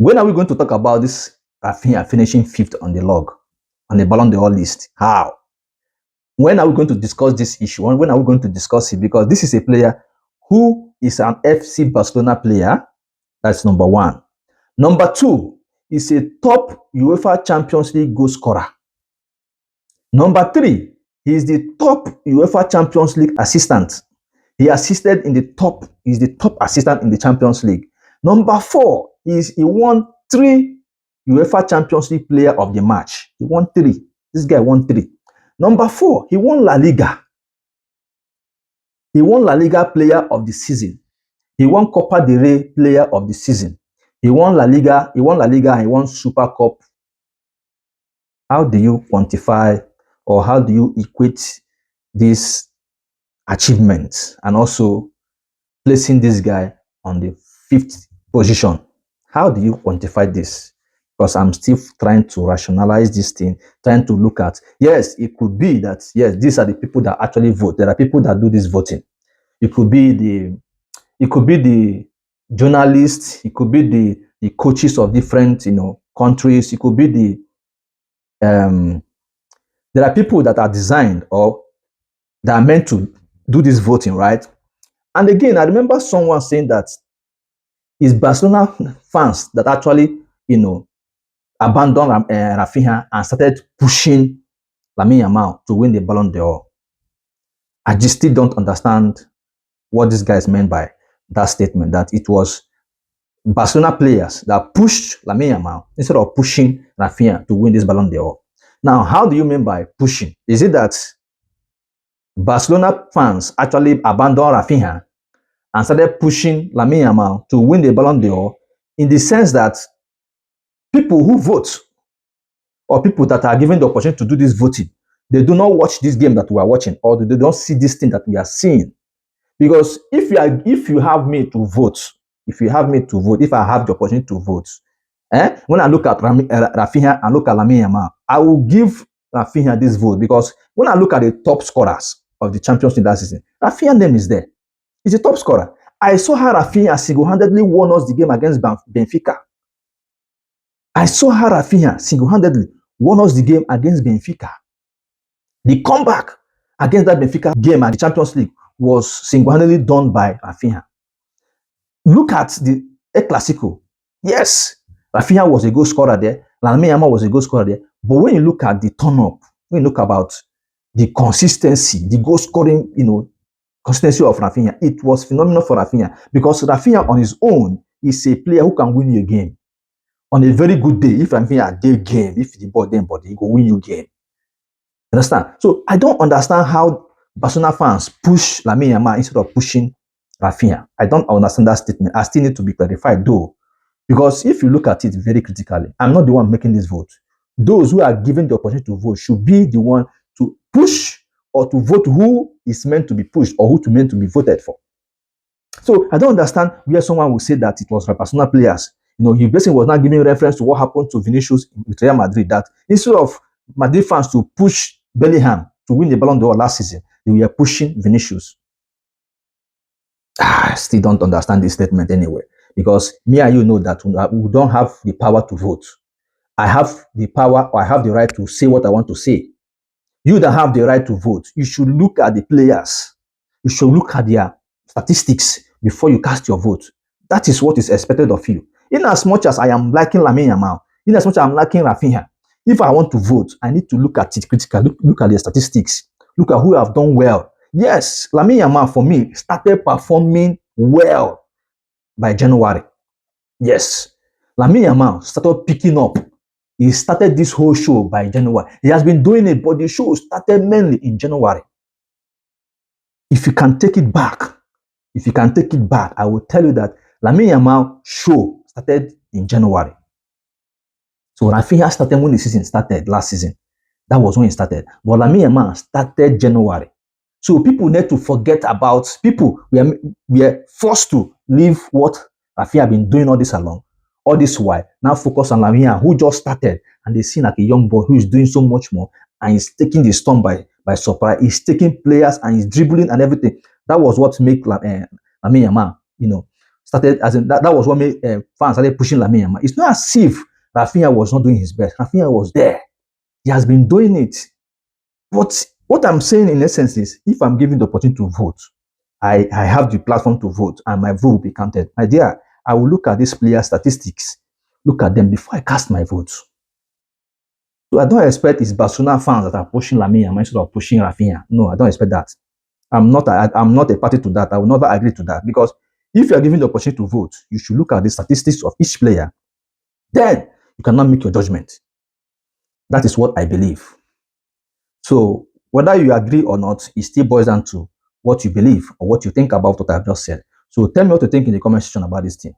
When are we going to talk about this Rafinha finishing fifth on the log, on the Ballon d'Or list? How? When are we going to discuss this issue? When are we going to discuss it? Because this is a player who is an FC Barcelona player. That's number one. Number two, is a top UEFA Champions League goal scorer. Number three, he is the top UEFA Champions League assistant. He assisted in the top, he's the top assistant in the Champions League. Number four, he won 3 UEFA Champions League player of the match. He won 3. This guy won 3. Number four, he won La Liga. He won La Liga player of the season. He won Copa del Rey player of the season. He won La Liga, and he won Super Cup. How do you quantify or how do you equate this achievement and also placing this guy on the 5th position? How do you quantify this? Because I'm still trying to rationalize this thing, trying to look at, yes, it could be that, yes, these are the people that actually vote. There are people that do this voting. It could be the journalists, it could be the coaches of different, countries. It could be there are people that are designed or that are meant to do this voting, right? And again, I remember someone saying that it's Barcelona fans that actually, abandoned Rafinha and started pushing Lamine Yamal to win the Ballon d'Or. I just still don't understand what this guys meant by that statement, that it was Barcelona players that pushed Lamine Yamal instead of pushing Rafinha to win this Ballon d'Or. Now, how do you mean by pushing? Is it that Barcelona fans actually abandoned Rafinha and started pushing Lamine Yamal to win the Ballon d'Or, in the sense that people who vote or people that are given the opportunity to do this voting, they do not watch this game that we are watching, or they don't see this thing that we are seeing? Because if you have me to vote, if I have the opportunity to vote, when I look at Rafinha and look at Lamine Yamal, I will give Rafinha this vote, because when I look at the top scorers of the Champions League that season, Rafinha's name is there. He's a top scorer. I saw how Rafinha single-handedly won us the game against Benfica. I saw how Rafinha single-handedly won us the game against Benfica. The comeback against that Benfica game at the Champions League was single-handedly done by Rafinha. Look at the El Clasico. Yes, Rafinha was a goal scorer there. Lamine Yamal was a goal scorer there. But when you look at the turn-up, when you look about the consistency, the goal scoring, consistency of Rafinha, it was phenomenal for Rafinha, because Rafinha on his own is a player who can win you a game. On a very good day, if Rafinha did game, if the ball then body, he will win you a game. Understand? So I don't understand how Barcelona fans push Lamine Yamal instead of pushing Rafinha. I don't understand that statement. I still need to be clarified though. Because if you look at it very critically, I'm not the one making this vote. Those who are given the opportunity to vote should be the one to push or to vote who is meant to be pushed or who is meant to be voted for. So I don't understand where someone will say that it was Barcelona players. He basically was not giving reference to what happened to Vinicius with Real Madrid, that instead of Madrid fans to push Bellingham to win the Ballon d'Or last season, they were pushing Vinicius. I still don't understand this statement anyway, because me and you know that we don't have the power to vote. I have the power, or I have the right to say what I want to say. You that have the right to vote, you should look at the players. You should look at their statistics before you cast your vote. That is what is expected of you. In as much as I am liking Lamine Yamal, in as much as I'm liking Rafinha, if I want to vote, I need to look at it critically, look at the statistics, look at who have done well. Yes, Lamine Yamal for me started performing well by January. Yes, Lamine Yamal started picking up. He started this whole show by January. He has been doing it, but the show started mainly in January. If you can take it back, I will tell you that Lamine Yamal show started in January. So Rafinha started when the season started last season. That was when it started. But Lamine Yamal started January. So people need to forget about people. We are forced to leave what Rafinha has been doing all this along. All this while, now focus on Lamine, who just started, and they see like a young boy who is doing so much more, and he's taking the storm by surprise. He's taking players and he's dribbling and everything. That was what made Lamine Yamal, started, as in that was what made fans started pushing Lamine Yamal. It's not as if Raphinha was not doing his best. Raphinha was there. He has been doing it. But what I'm saying in essence is, if I'm given the opportunity to vote, I have the platform to vote, and my vote will be counted. My dear, I will look at these player statistics, look at them before I cast my vote. So I don't expect it's Barcelona fans that are pushing Lamine Yamal instead of pushing Raphinha. No, I don't expect that. I'm not a party to that. I will never agree to that, because if you are given the opportunity to vote, you should look at the statistics of each player. Then you cannot make your judgment. That is what I believe. So whether you agree or not, it still boils down to what you believe or what you think about what I've just said. So tell me what you think in the comment section about this thing.